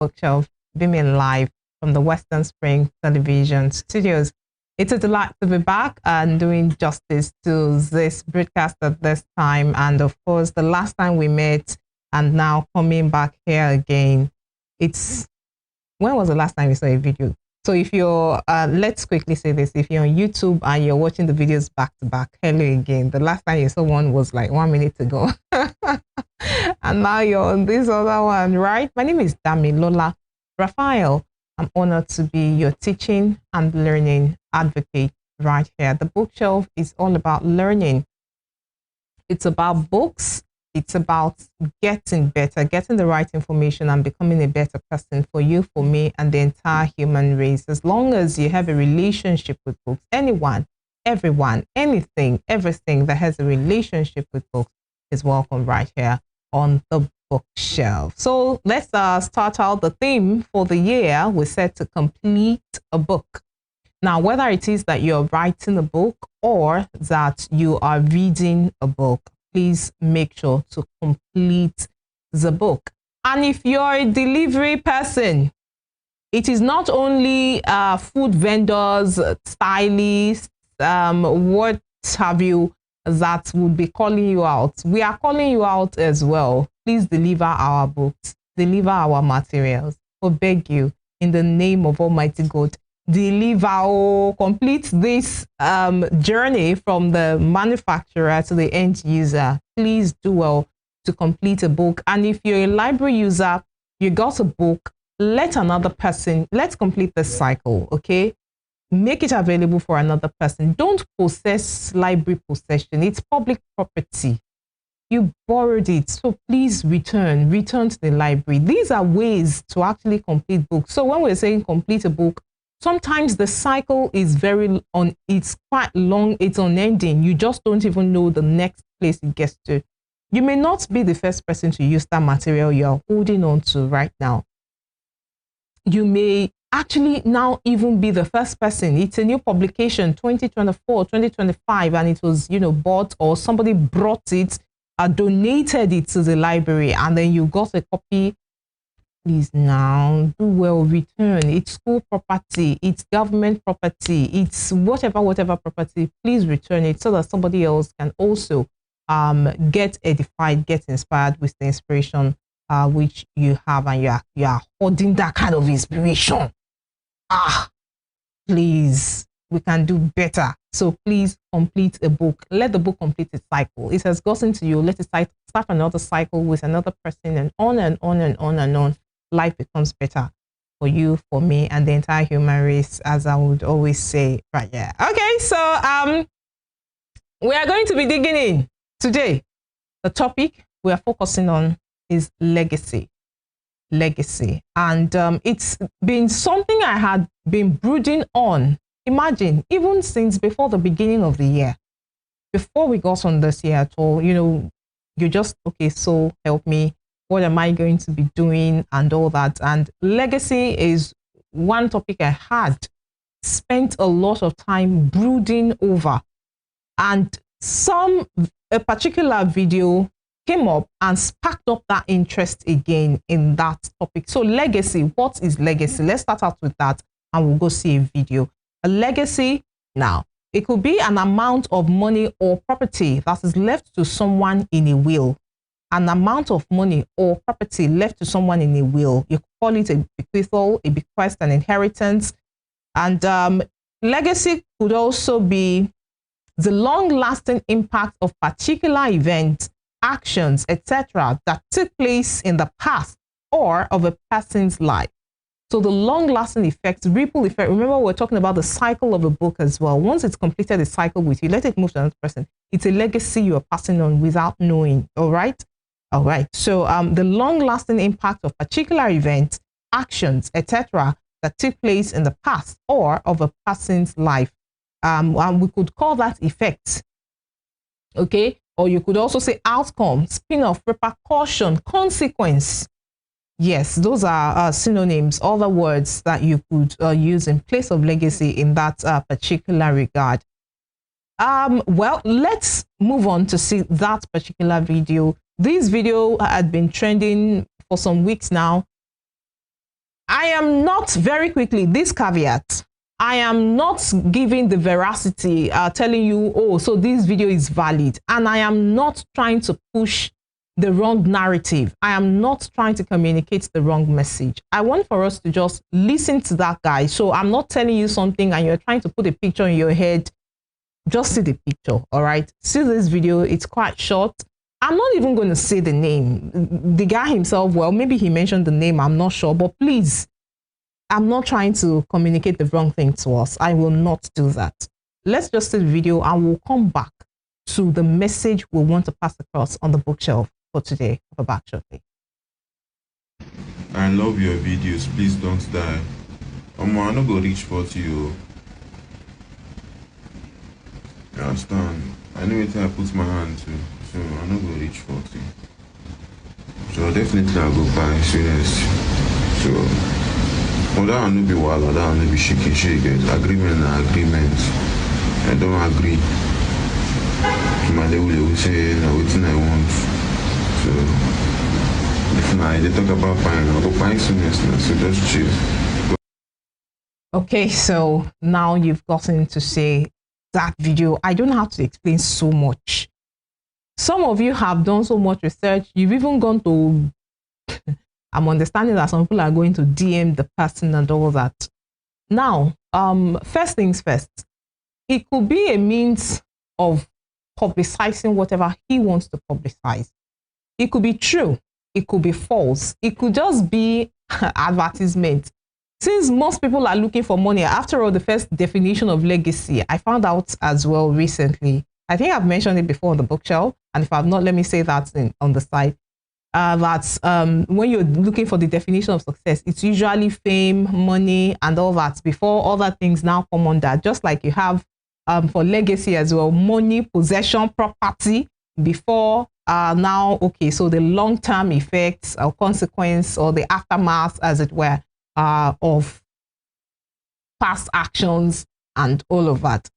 Bookshelf, beaming live from the Western Spring Television Studios. It's a delight to be back and doing justice to this broadcast at this time. And of course, the last time we met and now coming back here again. When was the last time you saw a video? So if you're, let's quickly say this, if you're on YouTube and you're watching the videos back to back, hello again. The last time you saw one was like 1 minute ago. And now you're on this other one, right? My name is Damilola Raphael. I'm honored to be your teaching and learning advocate right here. The Bookshelf is all about learning. It's about books. It's about getting better, getting the right information and becoming a better person for you, for me, and the entire human race. As long as you have a relationship with books, anyone, everyone, anything, everything that has a relationship with books is welcome right here on the Bookshelf. So let's start out the theme for the year. We said to complete a book. Now, whether it is that you're writing a book or that you are reading a book, please make sure to complete the book. And if you're a delivery person, it is not only food vendors, stylists, what have you, that would be calling you out. We are calling you out as well. Please deliver our books, deliver our materials. We beg you, in the name of Almighty God, deliver, complete this journey from the manufacturer to the end user. Please do well to complete a book. And if you're a library user, you got a book, let another person, let's complete the cycle, okay? Make it available for another person. Don't possess library possession. It's public property. You borrowed it, so please return to the library. These are ways to actually complete books. So when we're saying complete a book, sometimes the cycle is it's quite long, it's unending. You just don't even know the next place it gets to. You may not be the first person to use that material you're holding on to right now. You may actually now even be the first person. It's a new publication, 2024, 2025, and it was, bought, or somebody brought it, donated it to the library, and then you got a copy. Please now do well, return. It's school property, it's government property, it's whatever property. Please return it so that somebody else can also get edified, get inspired with the inspiration which you have, and you are holding that kind of inspiration. Please, we can do better. So please complete a book. Let the book complete its cycle. It has gotten to you. Let it start another cycle with another person, and on and on and on and on. Life becomes better for you, for me, and the entire human race, as I would always say right here. Okay, so we are going to be digging in today. The topic we are focusing on is legacy. Legacy. And it's been something I had been brooding on. Imagine, even since before the beginning of the year, before we got on this year at all, you're just, okay, so help me. What am I going to be doing and all that? And legacy is one topic I had spent a lot of time brooding over. And a particular video came up and sparked up that interest again in that topic. So legacy, what is legacy? Let's start out with that and we'll go see a video. A legacy, now, it could be an amount of money or property that is left to someone in a will. An amount of money or property left to someone in a will. You call it a bequeathal, a bequest, an inheritance. And legacy could also be the long-lasting impact of particular events, actions, etc. that took place in the past or of a person's life. So the long-lasting effect, ripple effect. Remember, we're talking about the cycle of a book as well. Once it's completed the cycle with you, let it move to another person. It's a legacy you are passing on without knowing. All right. All right. So the long-lasting impact of particular events, actions, etc. that took place in the past or of a person's life. And we could call that effect. Okay. Or you could also say outcome, spin-off, repercussion, consequence. Yes, those are synonyms, other words that you could use in place of legacy in that particular regard. Well, let's move on to see that particular video. This video had been trending for some weeks now. I am not, very quickly, this caveat, I am not giving the veracity, telling you, oh, so this video is valid. And I am not trying to push the wrong narrative. I am not trying to communicate the wrong message. I want for us to just listen to that guy. So I'm not telling you something and you're trying to put a picture in your head. Just see the picture, all right? See this video, it's quite short. I'm not even going to say the name. The guy himself, well, maybe he mentioned the name, I'm not sure. But please, I'm not trying to communicate the wrong thing to us. I will not do that. Let's just see the video and we'll come back to the message we want to pass across on the bookshelf for today. I'll be back shortly. I love your videos. Please don't die. I'm not going to reach 40 you. You understand? I know what I put my hand to. So I'm not going to reach 40. So definitely I'll go buy serious. So that will not be wild, that will not be shaking shake. Agreement and agreement. I don't agree. To my level, they will say everything I want. So if not, they talk about buying, I'll go buy soon. So just chill. Okay, so now you've gotten to say that video. I don't have to explain so much. Some of you have done so much research. You've even gone to, I'm understanding that some people are going to DM the person and all that. Now, first things first, it could be a means of publicizing whatever he wants to publicize. It could be true. It could be false. It could just be advertisement. Since most people are looking for money, after all, the first definition of legacy, I found out as well recently. I think I've mentioned it before on the bookshelf. And if I've not, let me say that on the side. That's when you're looking for the definition of success, it's usually fame, money, and all that before other things now come under. Just like you have for legacy as well, money, possession, property before now. Okay, so the long-term effects or consequence or the aftermath, as it were, of past actions and all of that.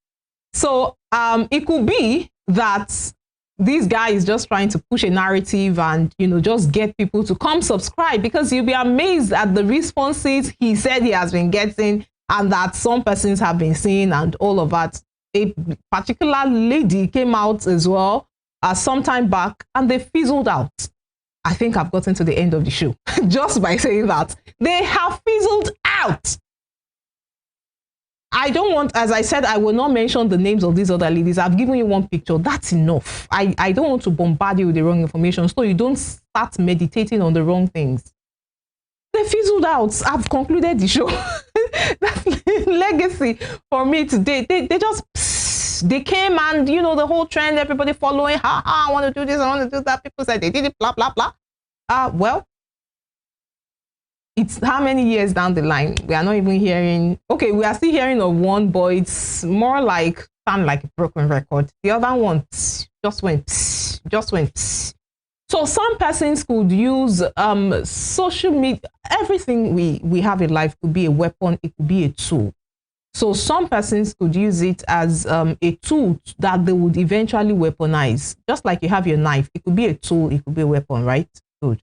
So it could be that this guy is just trying to push a narrative and, you know, just get people to come subscribe, because you'll be amazed at the responses he said he has been getting and that some persons have been seeing and all of that. A particular lady came out as well some time back and they fizzled out. I think I've gotten to the end of the show just by saying that. They have fizzled out. I don't want, as I said, I will not mention the names of these other ladies. I've given you one picture. That's enough. I don't want to bombard you with the wrong information so you don't start meditating on the wrong things. They fizzled out. I've concluded the show. That's legacy for me today. They just, they came and, you know, the whole trend, everybody following, I want to do this, I want to do that. People said they did it, blah, blah, blah. Well, it's how many years down the line? We are not even hearing. Okay, we are still hearing of one, but it's more like sound like a broken record. The other one just went. So some persons could use social media. Everything we have in life could be a weapon. It could be a tool. So some persons could use it as a tool that they would eventually weaponize. Just like you have your knife, it could be a tool. It could be a weapon, right? Good.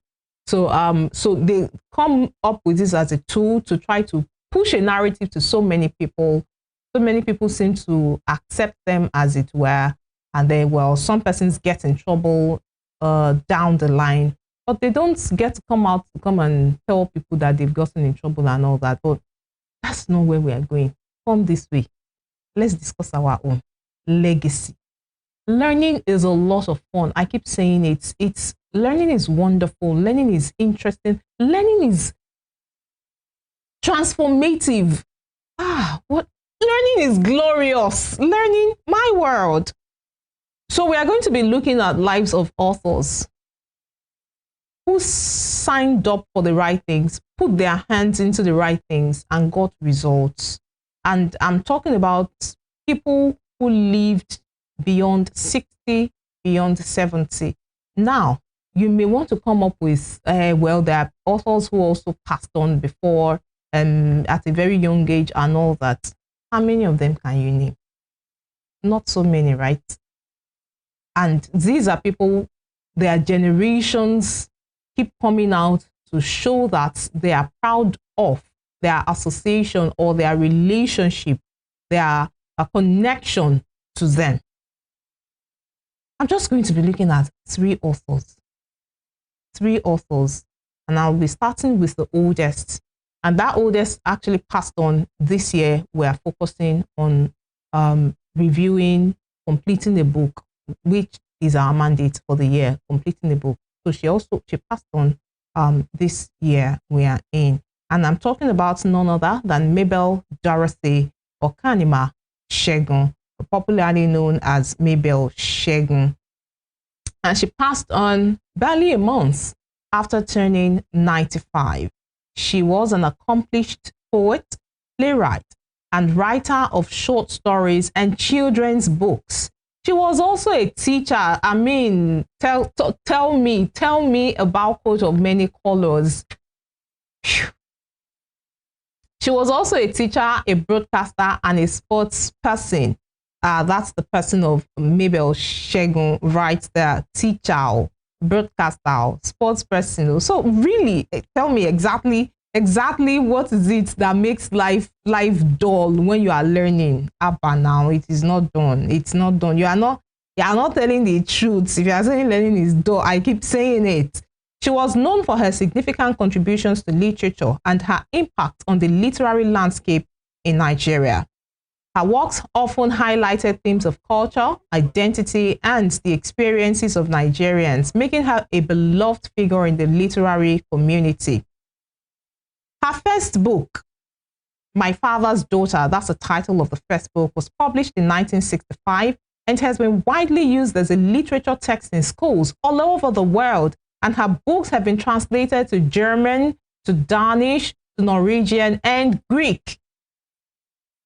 So, so they come up with this as a tool to try to push a narrative to so many people. So many people seem to accept them, as it were. And then, well, some persons get in trouble down the line, but they don't get to come and tell people that they've gotten in trouble and all that. But that's not where we are going. Come this way. Let's discuss our own legacy. Learning is a lot of fun. I keep saying it's learning is wonderful. Learning is interesting. Learning is transformative. What? Learning is glorious. Learning, my world. So we are going to be looking at lives of authors who signed up for the right things, put their hands into the right things and got results. And I'm talking about people who lived beyond 60, beyond 70. Now, you may want to come up with, well, there are authors who also passed on before at a very young age and all that. How many of them can you name? Not so many, right? And these are people, their generations keep coming out to show that they are proud of their association or their relationship, their connection to them. I'm just going to be looking at three authors, and I'll be starting with the oldest. And that oldest actually passed on this year. We are focusing on reviewing, completing the book, which is our mandate for the year, completing the book. So she passed on this year we are in. And I'm talking about none other than Mabel Dorothy Okanima Shegun, popularly known as Mabel Shegun. And she passed on barely a month after turning 95. She was an accomplished poet, playwright, and writer of short stories and children's books. She was also a teacher. I mean, tell me about Coat of Many Colors. Whew. She was also a teacher, a broadcaster, and a sports person. That's the person of Mabel Shegun right there. Teacher, broadcaster, sports person. So really, tell me exactly what is it that makes life dull when you are learning. Abba, now it is not done. It's not done. You are not telling the truth. If you are saying learning is dull, I keep saying it. She was known for her significant contributions to literature and her impact on the literary landscape in Nigeria. Her works often highlighted themes of culture, identity, and the experiences of Nigerians, making her a beloved figure in the literary community. Her first book, My Father's Daughter, that's the title of the first book, was published in 1965 and has been widely used as a literature text in schools all over the world. And her books have been translated to German, to Danish, to Norwegian, and Greek.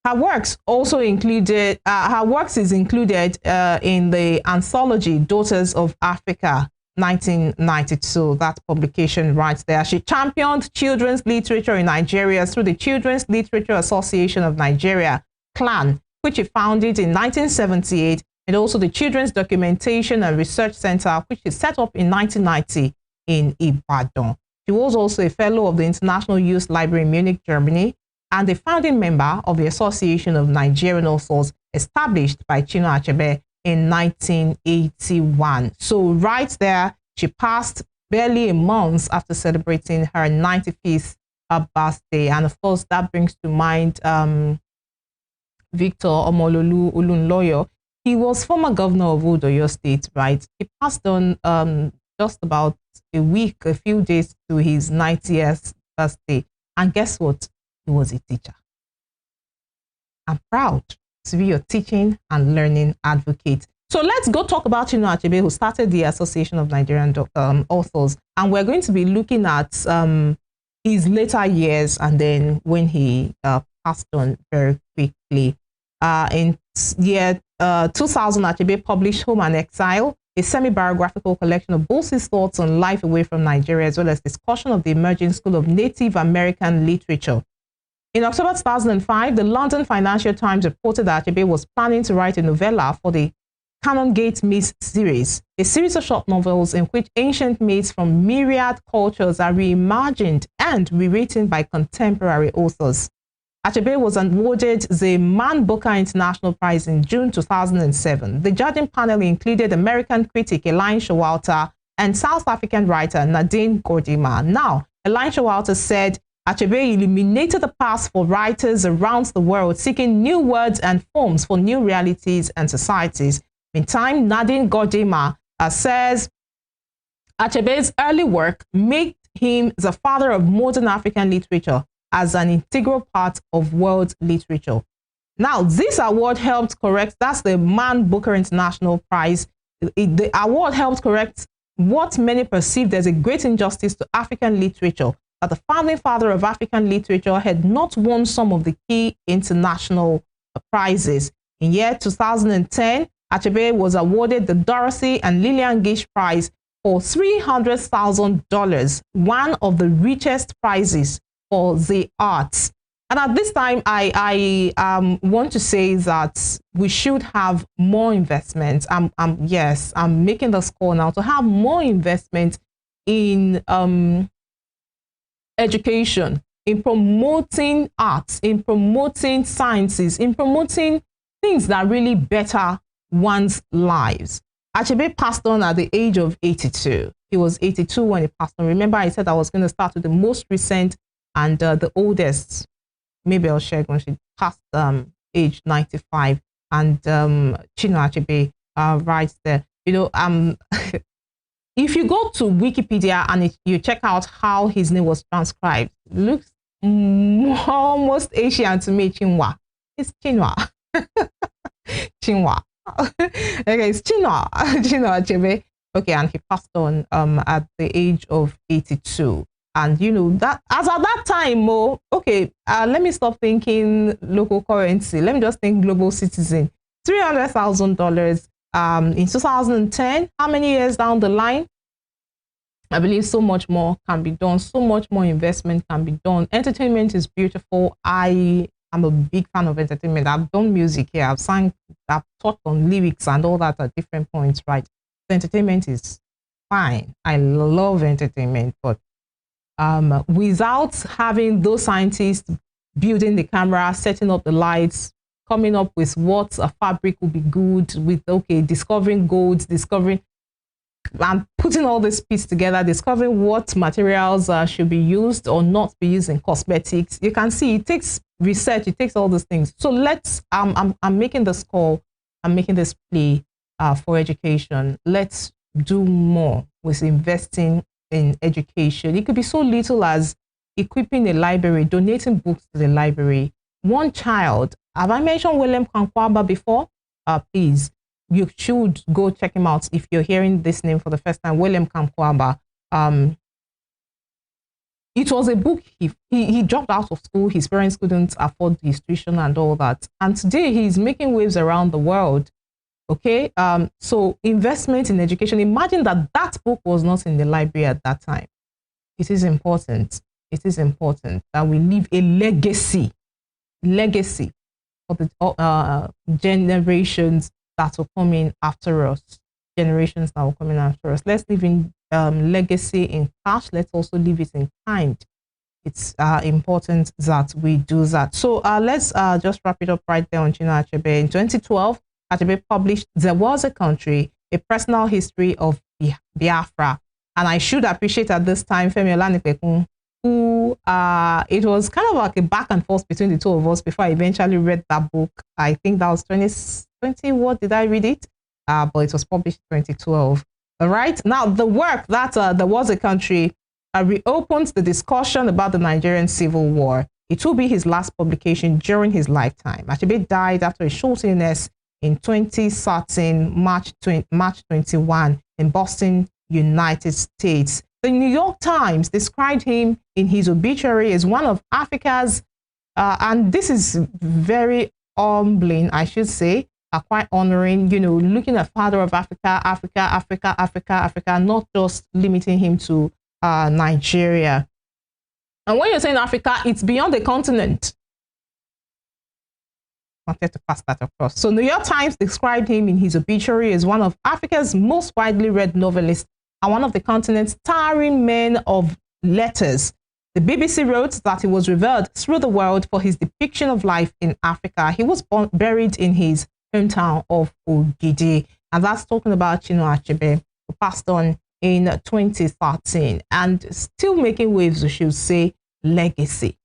Her works also included, is included in the anthology Daughters of Africa, 1992, that publication right there. She championed children's literature in Nigeria through the Children's Literature Association of Nigeria, CLAN, which she founded in 1978, and also the Children's Documentation and Research Center, which she set up in 1990 in Ibadan. She was also a fellow of the International Youth Library in Munich, Germany, and a founding member of the Association of Nigerian Authors, established by Chinua Achebe in 1981. So right there, she passed barely a month after celebrating her 95th birthday. And of course, that brings to mind Victor Omololu Olunloyo. He was former governor of Oyo State, right? He passed on just about a few days to his 90th birthday. And guess what? He was a teacher. I'm proud to be your teaching and learning advocate. So let's go talk about Chinua Achebe, who started the Association of Nigerian Authors. And we're going to be looking at his later years and then when he passed on very quickly. In year 2000, Achebe published Home and Exile, a semi-biographical collection of both his thoughts on life away from Nigeria, as well as discussion of the emerging school of Native American literature. In October 2005, the London Financial Times reported that Achebe was planning to write a novella for the Canongate Myths series, a series of short novels in which ancient myths from myriad cultures are reimagined and rewritten by contemporary authors. Achebe was awarded the Man Booker International Prize in June 2007. The judging panel included American critic Elaine Showalter and South African writer Nadine Gordimer. Now, Elaine Showalter said Achebe illuminated the path for writers around the world seeking new words and forms for new realities and societies. Meantime, Nadine Gordimer says Achebe's early work made him the father of modern African literature as an integral part of world literature. Now, this award helped correct, that's the Man Booker International Prize. The award helped correct what many perceived as a great injustice to African literature, that the founding father of African literature had not won some of the key international prizes. In year 2010, Achebe was awarded the Dorothy and Lillian Gish Prize for $300,000, one of the richest prizes for the arts. And at this time, I want to say that we should have more investment. Yes, I'm making the call now to have more investment in education, in promoting arts, in promoting sciences, in promoting things that really better one's lives. Achebe passed on at the age of 82. He was 82 when he passed on. Remember, I said I was going to start with the most recent and the oldest, Mabel Shegun. She passed age 95, and Chinua Achebe writes there. You know, if you go to Wikipedia and you check out how his name was transcribed, it looks almost Asian to me. Chinua. It's Chinua. Chinua. Okay, it's Chinua. Chinua Achebe. Okay, and he passed on at the age of 82. And you know that as at that time, okay, let me stop thinking local currency. Let me just think global citizen. $300,000 in 2010. How many years down the line? I believe so much more can be done. So much more investment can be done. Entertainment is beautiful. I am a big fan of entertainment. I've done music here. I've sang, I've taught on lyrics and all that at different points, right? So entertainment is fine. I love entertainment, but without having those scientists building the camera, setting up the lights, coming up with what a fabric would be good with, okay, discovering gold, discovering and putting all this piece together, discovering what materials should be used or not be used in cosmetics. You can see it takes research, it takes all these things. So let's, I'm making this call, I'm making this plea for education. Let's do more with investing in education. It could be so little as equipping a library, donating books to the library. One child, have I mentioned William Kankwaba before? Please, you should go check him out if you're hearing this name for the first time. William Kankwaba. It was a book, he dropped out of school. His parents couldn't afford his tuition and all that. And today he's making waves around the world. Okay, so investment in education. Imagine that that book was not in the library at that time. It is important. It is important that we leave a legacy for the generations that will come in after us. Generations that will come in after us. Let's leave in legacy in cash. Let's also leave it in kind. It's important that we do that. So let's just wrap it up right there on Chinua Achebe. In 2012, Achebe published There Was a Country, a personal history of Biafra. And I should appreciate at this time Femi Olanipekun, who it was kind of like a back and forth between the two of us before I eventually read that book. I think that was 2020. What did I read it? But it was published in 2012. All right. Now, the work that There Was a Country reopens the discussion about the Nigerian Civil War. It will be his last publication during his lifetime. Achebe died after a short illness in 2013, March 21, in Boston, United States. The New York Times described him in his obituary as one of Africa's, and this is very humbling, I should say, quite honoring, you know, looking at father of Africa, Africa, not just limiting him to Nigeria. And when you're saying Africa, it's beyond the continent. Wanted to pass that across. So New York Times described him in his obituary as one of Africa's most widely read novelists and one of the continent's towering men of letters. The BBC wrote that he was revered through the world for his depiction of life in Africa. He was buried in his hometown of Ogidi, and that's talking about Chinua Achebe, who passed on in 2013 and still making waves, we should say. Legacy.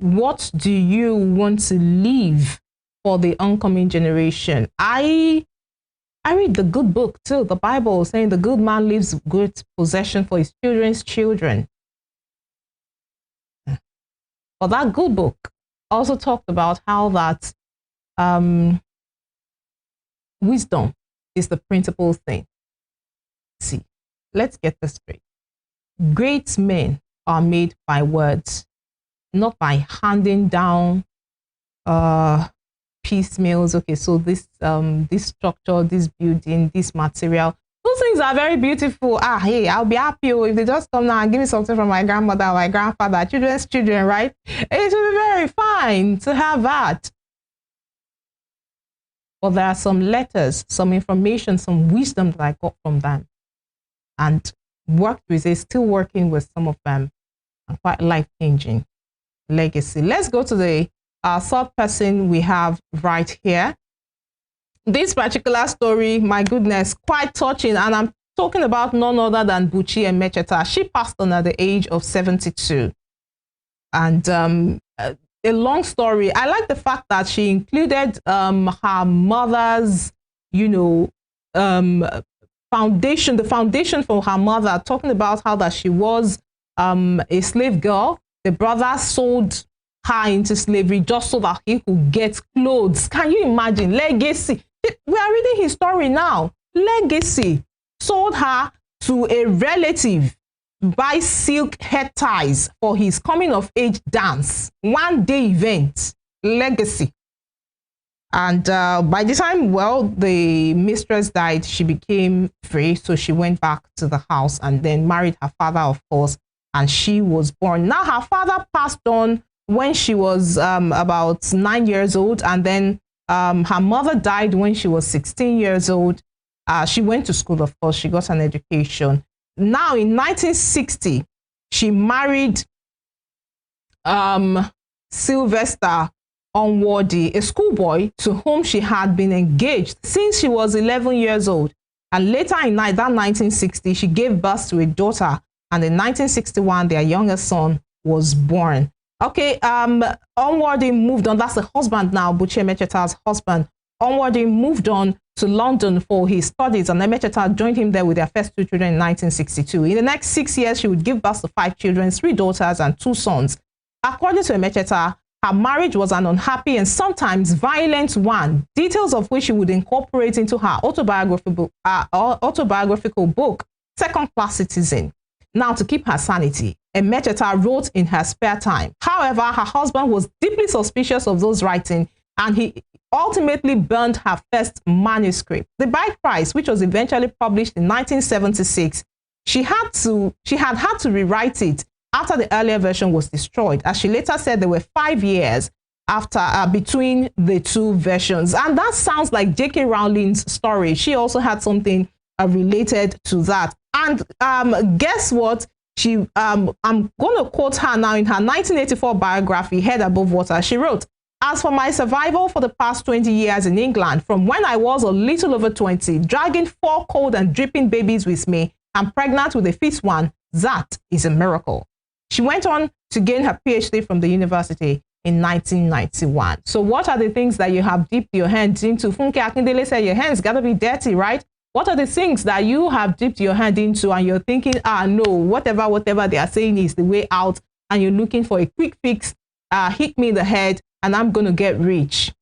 What do you want to leave for the oncoming generation? I read the good book too, the Bible, saying the good man leaves good possession for his children's children. But that good book also talked about how that wisdom is the principal thing. See, let's get this straight. Great men are made by words, not by handing down piecemeals. Okay, so this structure, this building, this material, those things are very beautiful. Hey, I'll be happy if they just come now and give me something from my grandmother, my grandfather, children's children, right? It will be very fine to have that. But there are some letters, some information, some wisdom that I got from them. And worked with, is still working with some of them, and quite life-changing legacy. Let's go to the third person we have right here. This particular story, my goodness, quite touching, and I'm talking about none other than Buchi Emecheta. She passed on at the age of 72. And a long story. I like the fact that she included her mother's, foundation, the foundation for her mother, talking about how that she was a slave girl. The brother sold her into slavery just so that he could get clothes. Can you imagine? Legacy. We are reading his story now. Legacy sold her to a relative to buy silk head ties for his coming of age dance. One-day event. Legacy. And by the time, the mistress died, she became free. So she went back to the house and then married her father, of course, and she was born. Now, her father passed on when she was about 9 years old, and then her mother died when she was 16 years old. She went to school, of course. She got an education. Now, in 1960, she married Sylvester Onworthy, a schoolboy to whom she had been engaged since she was 11 years old. And later in that 1960, she gave birth to a daughter. And in 1961, their youngest son was born. Okay, Onworthy moved on. That's the husband now, Buchi Emecheta's husband. Onworthy moved on to London for his studies, and Emecheta joined him there with their first 2 children in 1962. In the next 6 years, she would give birth to 5 children, 3 daughters and 2 sons. According to Emecheta, her marriage was an unhappy and sometimes violent one, details of which she would incorporate into her autobiographical book, Second Class Citizen. Now, to keep her sanity, Emecheta wrote in her spare time. However, her husband was deeply suspicious of those writing, and he ultimately burned her first manuscript. The Bride Price, which was eventually published in 1976, she had had to rewrite it after the earlier version was destroyed. As she later said, there were 5 years after between the 2 versions. And that sounds like J.K. Rowling's story. She also had something related to that. And guess what? I'm going to quote her now in her 1984 biography, Head Above Water. She wrote, "As for my survival for the past 20 years in England, from when I was a little over 20, dragging 4 cold and dripping babies with me and pregnant with a 5th one, that is a miracle." She went on to gain her PhD from the university in 1991. So what are the things that you have dipped your hands into? Funke Akindele said your hands got to be dirty, right? What are the things that you have dipped your hand into and you're thinking, no, whatever they are saying is the way out, and you're looking for a quick fix, hit me in the head, and I'm going to get rich.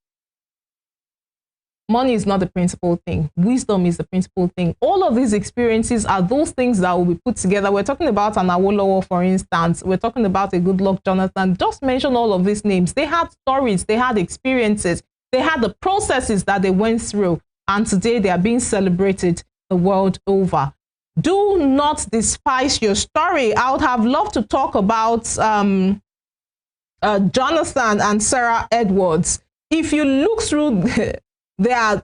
Money is not the principal thing. Wisdom is the principal thing. All of these experiences are those things that will be put together. We're talking about an Awolowo, for instance. We're talking about a Goodluck Jonathan. Just mention all of these names. They had stories. They had experiences. They had the processes that they went through. And today they are being celebrated the world over. Do not despise your story. I would have loved to talk about Jonathan and Sarah Edwards. If you look through their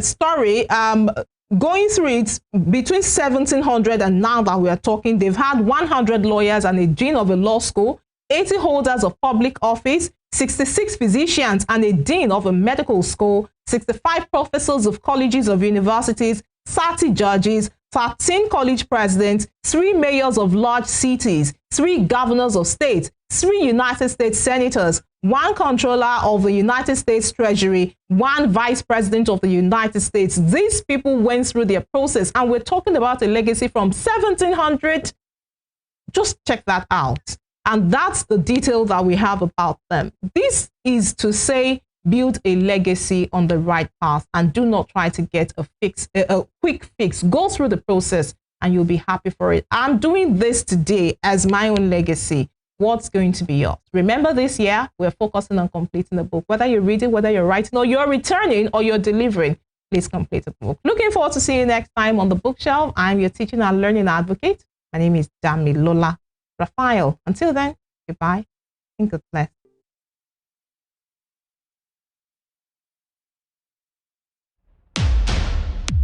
story, going through it between 1700 and now that we are talking, they've had 100 lawyers and a dean of a law school, 80 holders of public office, 66 physicians and a dean of a medical school, 65 professors of colleges of universities, 30 judges, 13 college presidents, 3 mayors of large cities, 3 governors of states, 3 United States senators, 1 controller of the United States Treasury, 1 vice president of the United States. These people went through their process, and we're talking about a legacy from 1700. Just check that out. And that's the detail that we have about them. This is to say, build a legacy on the right path and do not try to get a quick fix. Go through the process and you'll be happy for it. I'm doing this today as my own legacy. What's going to be yours? Remember, this year, we're focusing on completing the book. Whether you're reading, whether you're writing, or you're returning, or you're delivering, please complete the book. Looking forward to seeing you next time on the bookshelf. I'm your teaching and learning advocate. My name is Damilola Raphael. Until then, goodbye and God bless.